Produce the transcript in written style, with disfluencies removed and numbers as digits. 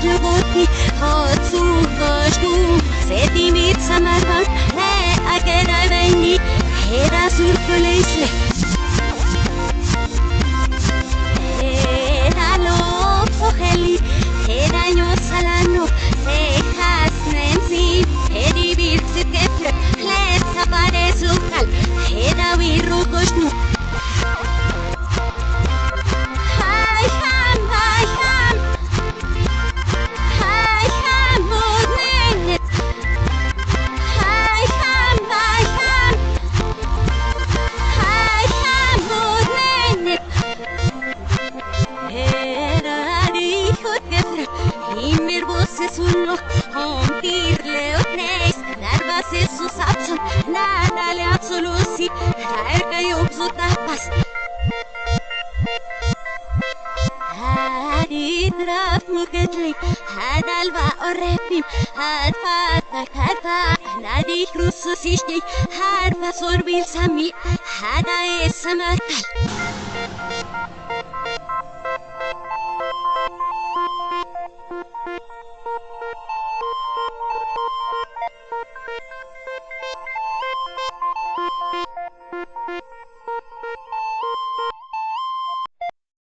Giorgi, Hotsu, Koshku, Setimit Samarvan, Ne Agera Veni, Hera Surkulesle. Hera Lopo Heli, Hera Nyosalano, Sejas Nemsi, Heri Virtsit Kefre, Letsa Paresukal, Hera Virru Koshnu. Sullo, compirle otneis, nervas e sus abson, nada le absolusi, erga iubsu tapas. Hadidraf muketli, hadalva orepim, hadfata kata, nadi crusus ishti, hadva sorbil sami, hada esamatal.